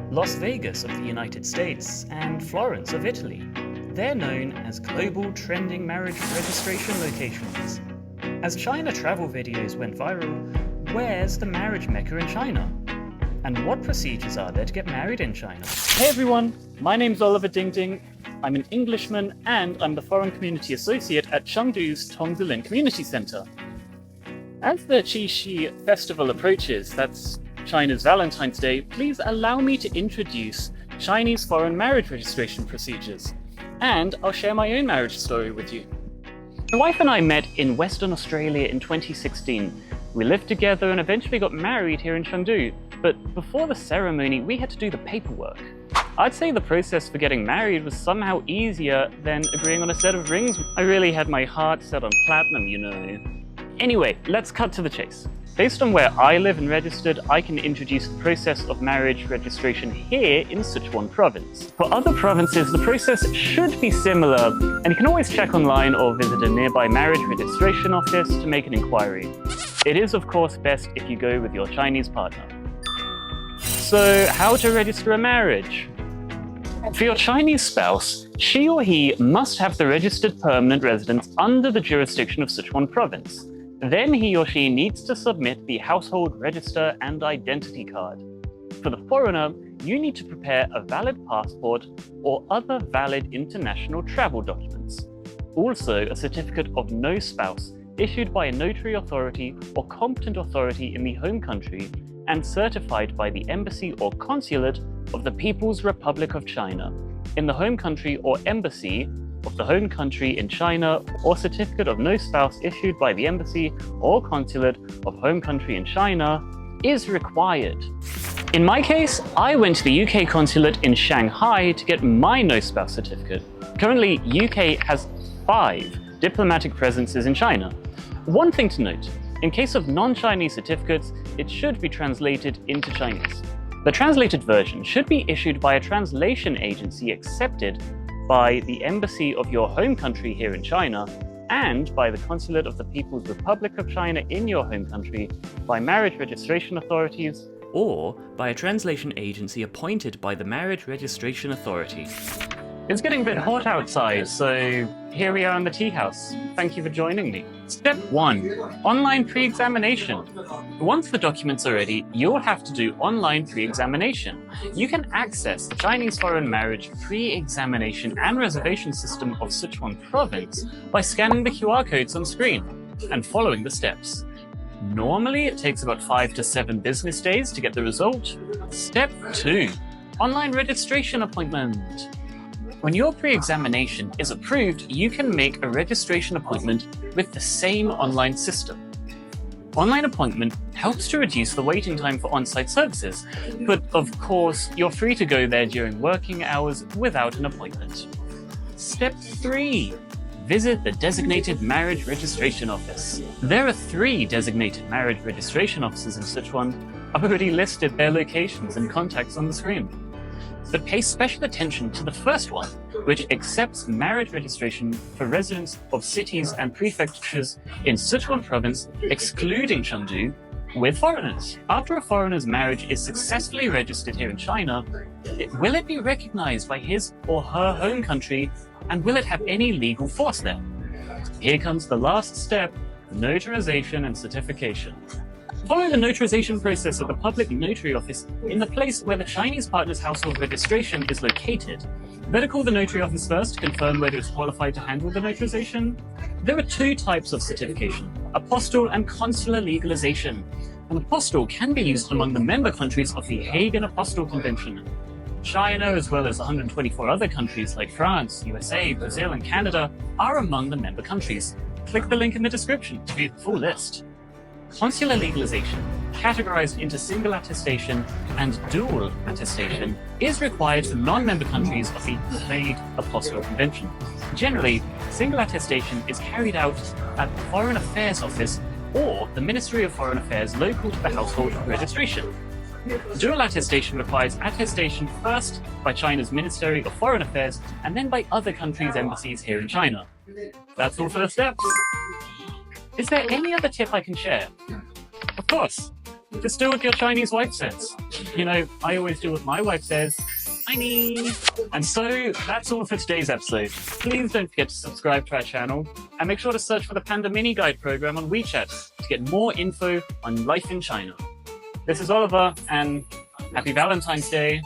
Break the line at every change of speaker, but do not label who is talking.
Las Vegas of the United States, and Florence of Italy. They're known as global trending marriage registration locations. As China travel videos went viral, where's the marriage mecca in China? And what procedures are there to get married in China? Hey everyone, my name's Oliver Ding Ding. I'm an Englishman and I'm the Foreign Community Associate at Chengdu's Tongzilin Community Center. As the Qixi Festival approaches, that's China's Valentine's Day, please allow me to introduce Chinese foreign marriage registration procedures. And I'll share my own marriage story with you. My wife and I met in Western Australia in 2016. We lived together and eventually got married here in Chengdu. But before the ceremony, we had to do the paperwork. I'd say the process for getting married was somehow easier than agreeing on a set of rings. I really had my heart set on platinum, you know. Anyway, let's cut to the chase. Based on where I live and registered, I can introduce the process of marriage registration here in Sichuan province. For other provinces, the process should be similar, and you can always check online or visit a nearby marriage registration office to make an inquiry. It is, of course, best if you go with your Chinese partner. So, how to register a marriage? For your Chinese spouse, she or he must have the registered permanent residence under the jurisdiction of Sichuan province. Then he or she needs to submit the household register and identity card. For the foreigner, you need to prepare a valid passport or other valid international travel documents. Also, a certificate of no spouse issued by a notary authority or competent authority in the home country and certified by the embassy or consulate of the People's Republic of China in the home country or embassy of the home country in China, or certificate of no spouse issued by the embassy or consulate of home country in China is required. In my case, I went to the UK consulate in Shanghai to get my no spouse certificate. Currently, UK has 5 diplomatic presences in China. One thing to note, in case of non-Chinese certificates, it should be translated into Chinese. The translated version should be issued by a translation agency accepted by the embassy of your home country here in China and by the consulate of the People's Republic of China in your home country, by marriage registration authorities, or by a translation agency appointed by the Marriage Registration Authority. It's getting a bit hot outside, so here we are in the tea house. Thank you for joining me. Step 1. Online pre-examination. Once the documents are ready, you'll have to do online pre-examination. You can access the Chinese foreign marriage pre-examination and reservation system of Sichuan province by scanning the QR codes on screen and following the steps. Normally, it takes about 5 to 7 business days to get the result. Step 2. Online registration appointment. When your pre-examination is approved, you can make a registration appointment with the same online system. Online appointment helps to reduce the waiting time for on-site services, but of course, you're free to go there during working hours without an appointment. Step 3. Visit the designated marriage registration office. There are 3 designated marriage registration offices in Sichuan. I've already listed their locations and contacts on the screen. But pay special attention to the first one, which accepts marriage registration for residents of cities and prefectures in Sichuan province, excluding Chengdu, with foreigners. After a foreigner's marriage is successfully registered here in China, will it be recognized by his or her home country, and will it have any legal force there? Here comes the last step, notarization and certification. Follow the notarization process at the public notary office in the place where the Chinese partner's household registration is located. Better call the notary office first to confirm whether it's qualified to handle the notarization. There are 2 types of certification, apostille and consular legalization. An apostille can be used among the member countries of the Hague and Apostille Convention. China, as well as 124 other countries like France, USA, Brazil, and Canada, are among the member countries. Click the link in the description to view the full list. Consular legalization, categorized into single attestation and dual attestation, is required for non-member countries of the Hague Apostille Convention. Generally, single attestation is carried out at the Foreign Affairs Office or the Ministry of Foreign Affairs local to the household registration. Dual attestation requires attestation first by China's Ministry of Foreign Affairs and then by other countries' embassies here in China. That's all for the steps. Is there any other tip I can share? Of course, Just do what your Chinese wife says. You know, I always do what my wife says. Tiny. And so that's all for today's episode. Please don't forget to subscribe to our channel and make sure to search for the Panda Mini Guide program on WeChat to get more info on life in China. This is Oliver, and happy Valentine's Day.